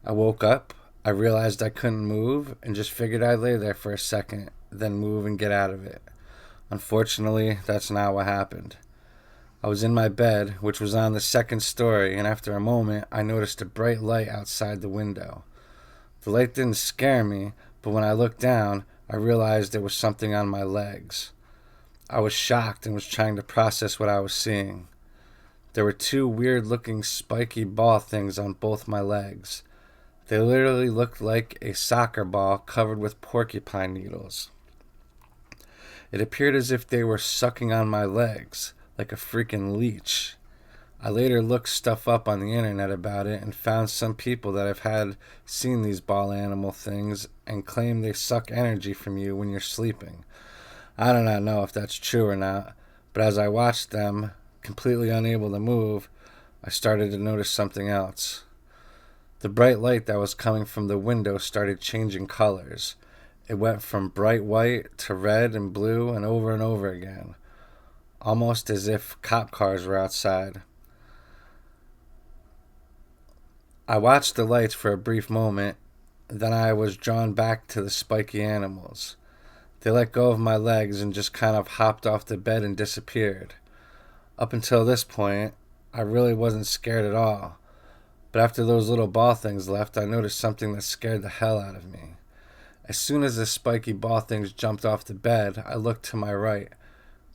I woke up, I realized I couldn't move, and just figured I'd lay there for a second, then move and get out of it. Unfortunately, that's not what happened. I was in my bed, which was on the second story, and after a moment, I noticed a bright light outside the window. The light didn't scare me, but when I looked down, I realized there was something on my legs. I was shocked and was trying to process what I was seeing. There were two weird-looking spiky ball things on both my legs. They literally looked like a soccer ball covered with porcupine needles. It appeared as if they were sucking on my legs, like a freaking leech. I later looked stuff up on the internet about it and found some people that have had seen these ball animal things and claim they suck energy from you when you're sleeping. I do not know if that's true or not, but as I watched them, completely unable to move, I started to notice something else. The bright light that was coming from the window started changing colors. It went from bright white to red and blue and over again, almost as if cop cars were outside. I watched the lights for a brief moment, then I was drawn back to the spiky animals. They let go of my legs and just kind of hopped off the bed and disappeared. Up until this point, I really wasn't scared at all. But after those little ball things left, I noticed something that scared the hell out of me. As soon as the spiky ball things jumped off the bed, I looked to my right,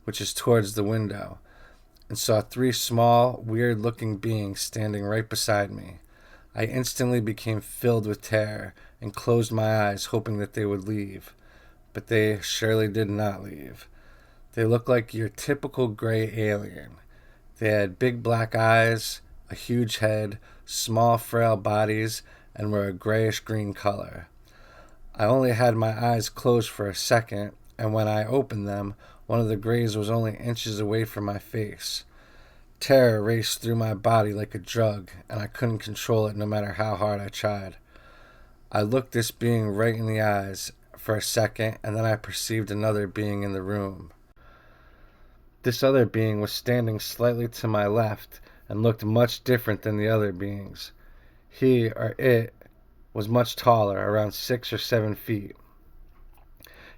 which is towards the window, and saw three small, weird-looking beings standing right beside me. I instantly became filled with terror and closed my eyes, hoping that they would leave. But they surely did not leave. They looked like your typical gray alien. They had big black eyes, a huge head, small, frail bodies, and were a grayish green color. I only had my eyes closed for a second, and when I opened them, one of the grays was only inches away from my face. Terror raced through my body like a drug, and I couldn't control it no matter how hard I tried. I looked this being right in the eyes for a second, and then I perceived another being in the room. This other being was standing slightly to my left and looked much different than the other beings. He, or it, was much taller, around 6 or 7 feet.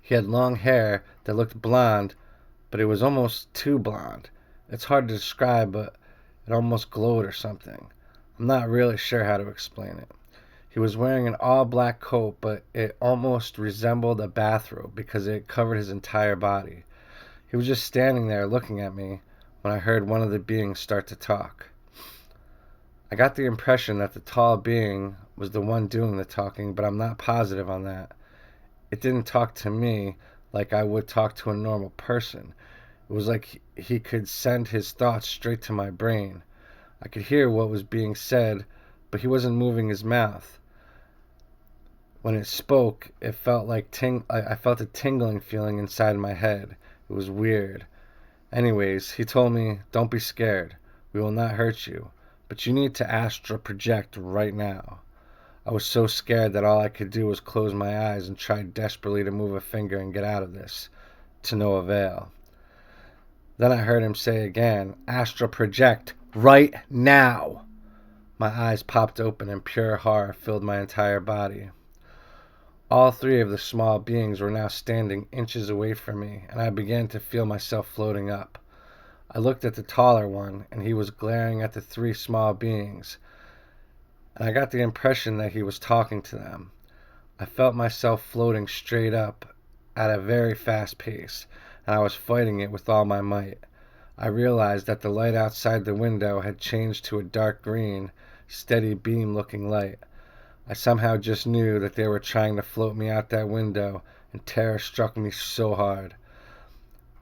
He had long hair that looked blonde, but it was almost too blonde. It's hard to describe, but it almost glowed or something. I'm not really sure how to explain it. He was wearing an all-black coat, but it almost resembled a bathrobe because it covered his entire body. He was just standing there looking at me when I heard one of the beings start to talk. I got the impression that the tall being was the one doing the talking, but I'm not positive on that. It didn't talk to me like I would talk to a normal person. It was like he could send his thoughts straight to my brain. I could hear what was being said, but he wasn't moving his mouth. When it spoke, it felt like I felt a tingling feeling inside my head. It was weird. Anyways, he told me, "Don't be scared. We will not hurt you, but you need to astral project right now." I was so scared that all I could do was close my eyes and try desperately to move a finger and get out of this, to no avail. Then I heard him say again, "Astral project right now." My eyes popped open and pure horror filled my entire body. All three of the small beings were now standing inches away from me, and I began to feel myself floating up. I looked at the taller one, and he was glaring at the three small beings, and I got the impression that he was talking to them. I felt myself floating straight up at a very fast pace, and I was fighting it with all my might. I realized that the light outside the window had changed to a dark green, steady beam-looking light. I somehow just knew that they were trying to float me out that window, and terror struck me so hard.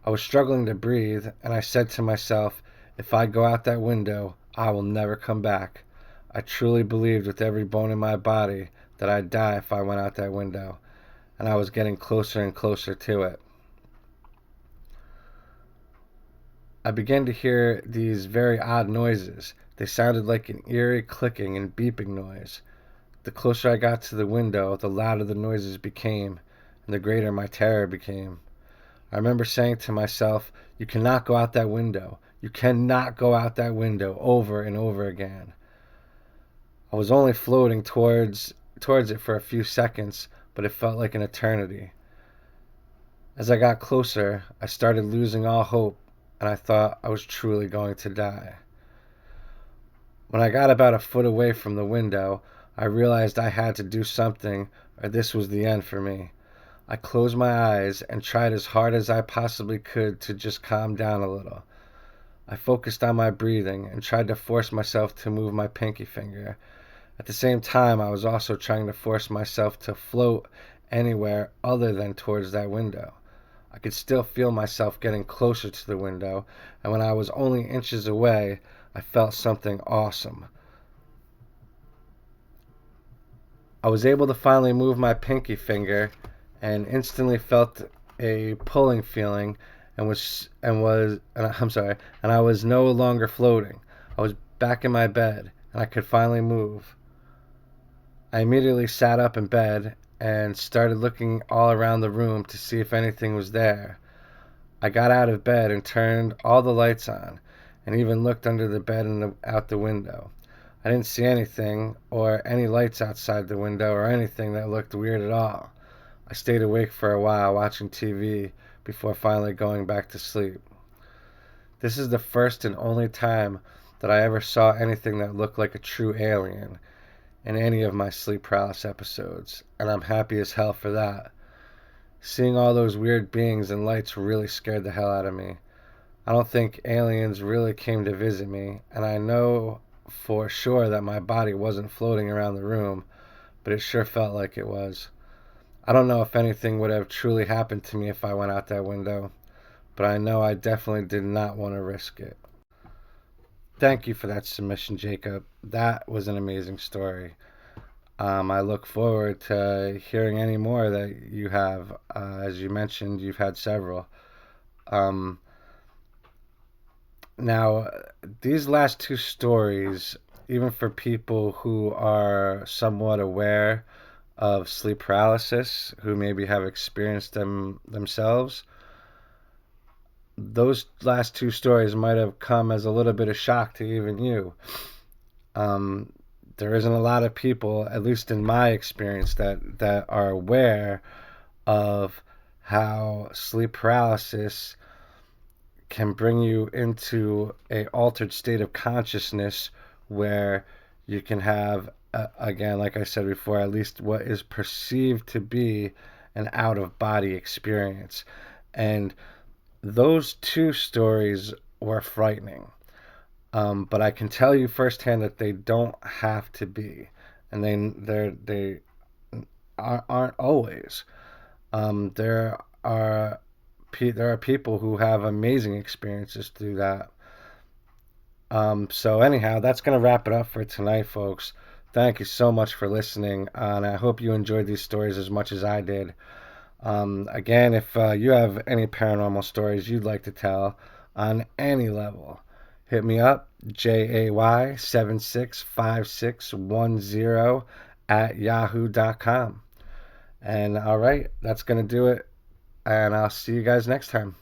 I was struggling to breathe, and I said to myself, if I go out that window, I will never come back. I truly believed with every bone in my body that I'd die if I went out that window, and I was getting closer and closer to it. I began to hear these very odd noises. They sounded like an eerie clicking and beeping noise. The closer I got to the window, the louder the noises became, and the greater my terror became. I remember saying to myself, "You cannot go out that window. You cannot go out that window," over and over again. I was only floating towards it for a few seconds, but it felt like an eternity. As I got closer, I started losing all hope, and I thought I was truly going to die. When I got about a foot away from the window, I realized I had to do something or this was the end for me. I closed my eyes and tried as hard as I possibly could to just calm down a little. I focused on my breathing and tried to force myself to move my pinky finger. At the same time, I was also trying to force myself to float anywhere other than towards that window. I could still feel myself getting closer to the window, and when I was only inches away, I felt something awesome. I was able to finally move my pinky finger and instantly felt a pulling feeling and I was no longer floating. I was back in my bed and I could finally move. I immediately sat up in bed and started looking all around the room to see if anything was there. I got out of bed and turned all the lights on and even looked under the bed and out the window. I didn't see anything or any lights outside the window or anything that looked weird at all. I stayed awake for a while watching TV before finally going back to sleep. This is the first and only time that I ever saw anything that looked like a true alien in any of my sleep paralysis episodes, and I'm happy as hell for that. Seeing all those weird beings and lights really scared the hell out of me. I don't think aliens really came to visit me, and I know for sure that my body wasn't floating around the room, but it sure felt like it was. I don't know if anything would have truly happened to me if I went out that window, but I know I definitely did not want to risk it. Thank you for that submission, Jacob. That was an amazing story. I look forward to hearing any more that you have. As you mentioned, you've had several. Um, Now, these last two stories, even for people who are somewhat aware of sleep paralysis, who maybe have experienced them themselves, those last two stories might have come as a little bit of shock to even you. Um, there isn't a lot of people, at least in my experience, that are aware of how sleep paralysis can bring you into a altered state of consciousness where you can have, again, like I said before, at least what is perceived to be an out of body experience. And those two stories were frightening. But I can tell you firsthand that they don't have to be, and they aren't always. There are there are people who have amazing experiences through that. So anyhow, that's gonna wrap it up for tonight, folks. Thank you so much for listening, and I hope you enjoyed these stories as much as I did. Again, if you have any paranormal stories you'd like to tell on any level, hit me up, JAY765610 at yahoo.com. And all right, that's going to do it. And I'll see you guys next time.